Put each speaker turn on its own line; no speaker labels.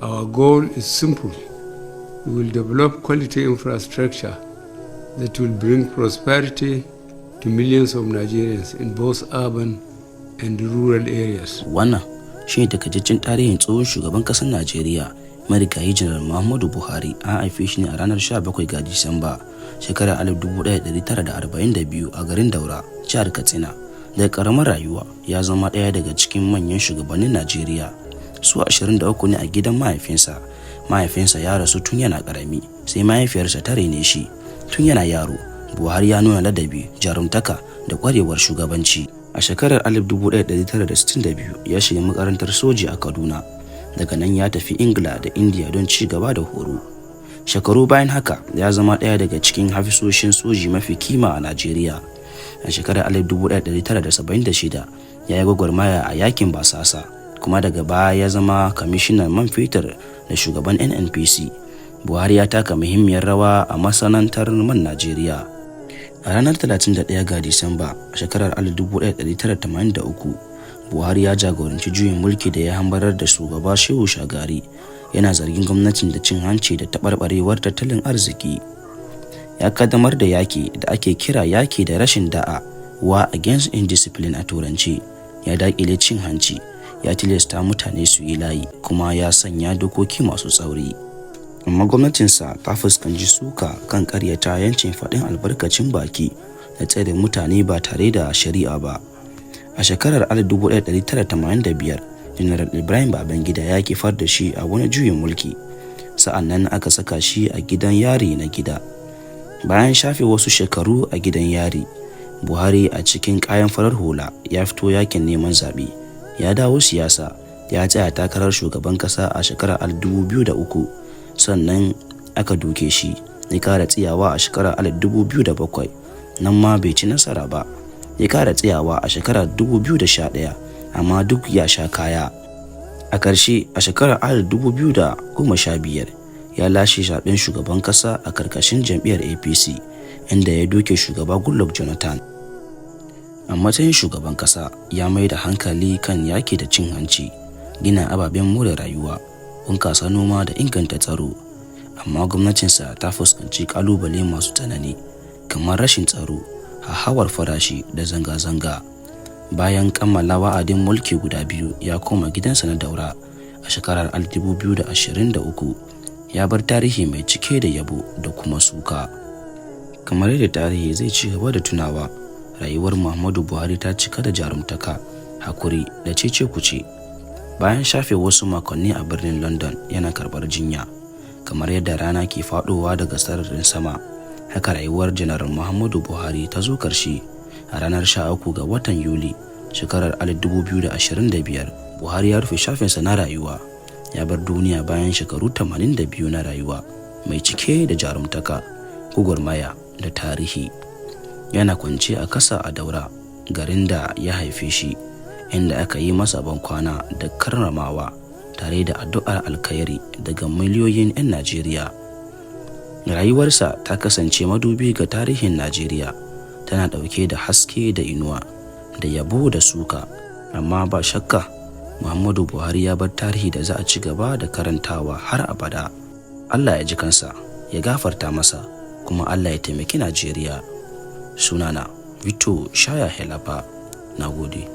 Our goal is simple. We will develop quality infrastructure that will bring prosperity to millions of Nigerians in both urban and rural areas.
Wannan shi ne takaitaccen tarihin tsohon shugaban ƙasar Najeriya, marigayi Janar Muhammadu Buhari. An haife shi ne a ranar 17 ga Disamba, shekarar 1942 a garin Daura, jihar Katsina. Daga ƙaramar rayuwa ya zama ɗaya daga cikin manyan shugabannin Najeriya. Su 23 ne a gidan mahaifinsa. Mahaifinsa ya rasu tun yana ƙarami, sai mahaifiyarsa ta rene shi. Tun yana yaro, Buhari ya nuna ladabi, jarumtaka da ƙwarewar shugabanci. A shekarar 1962 ya shiga makarantar soji a Kaduna. Daga nan ya tafi Ingila da Indiya don ci gaba da horo. Shekaru bayan haka ya zama ɗaya daga cikin hafisoshin soji mafi kima a Najeriya. A shekarar 1976 ya yi gwagwarmaya a yakin basasa, kuma daga baya ya zama kwamishinan man fetur da shugaban NNPC. Buhari ya taka muhimmiyar rawa a masana'antar man Najeriya. A ranar 31 ga Disamba a shekarar 1983, Buhari ya jagoranci juyin mulki da ya hambarar da shugaba Shehu Shagari. Yana zargin gwamnatin da cin hanci da taɓarɓarewar tattalin arziki. Ya kaddamar da yaki da ake kira yaki da rashin da'a, war against indiscipline a turanci. Ya daƙile cin hanci, ya tilasta mutane su yi layi, kuma ya sanya dokoki masu tsauri. Amma gwamnatinsa ta fuskanci suka kan ƙaryata yancin faɗin albarkacin baki da tsare mutane ba tare da shari'a ba. A shekarar 1985, General Ibrahim Babangida ya kifar da shi a wani juyin mulki. Sa'annan aka saka shi a gidan yari na gida. Bayan shafe wasu shekaru a gidan yari, Buhari a cikin kayan farar hula ya fito yakin neman zaɓe. Ya dawo siyasa, ya tsaya takarar shugaban ƙasa a shekarar 2003, sannan aka duke shi. Ya kara tsayawa a shekarar 2007, nan ma bai ci nasara ba. Ya kara tsayawa a shekarar 2011, amma duk ya sha kaya. A ƙarshe a shekarar 2015 ya lashe zaɓen shugaban ƙasa a ƙarƙashin jam'iyyar APC, inda ya doke shugaba Goodluck Jonathan. A matsayin shugaban ƙasa ya mai da hankali kan yaki da cin hanci, gina ababen more rayuwa, bunƙasa noma da inganta tsaro. Amma gwamnatinsa ta fuskanci ƙalubale masu tsanani, kamar rashin tsaro, hauhawar farashi da zanga-zanga. Bayan kammala wa'adin mulki guda biyu, ya koma gidansa na Daura a shekarar 2023. Ya bar tarihi mai cike da yabo da kuma suka. Kamar yadda tarihi zai ci gaba da tunawa, rayuwar Muhammadu Buhari ta cika da jarumtaka, hakuri da cece-kuce. Bayan shafe wasu makonni a birnin London yana karɓar jinya, kamar yadda rana ke faɗowa daga sararin sama, haka rayuwar Janar Muhammadu Buhari ta zo ƙarshe a ranar 13 ga watan Yuli shekarar 2025. Buhari ya rufe shafinsa na rayuwa. Ya bar duniya bayan shekaru 82 na rayuwa mai cike da jarumtaka, gwagwarmaya da tarihi. Yana kwance a kasa a Daura, garin da ya haife shi, inda aka yi masa bankwana da karramawa tare da addu'ar alkhairi daga miliyoyin 'yan Najeriya. Rayuwarsa ta kasance madubi ga tarihin Najeriya, tana ɗauke da haske da inuwa, da yabo da suka. Amma ba shakka, Muhammadu Buhari ya bar tarihi da za a ci gaba da karantawa har abada. Allah ya ji kansa, ya gafarta masa, kuma Allah ya taimaki Najeriya. Sunana Vito Shaya Helapa. Nagode.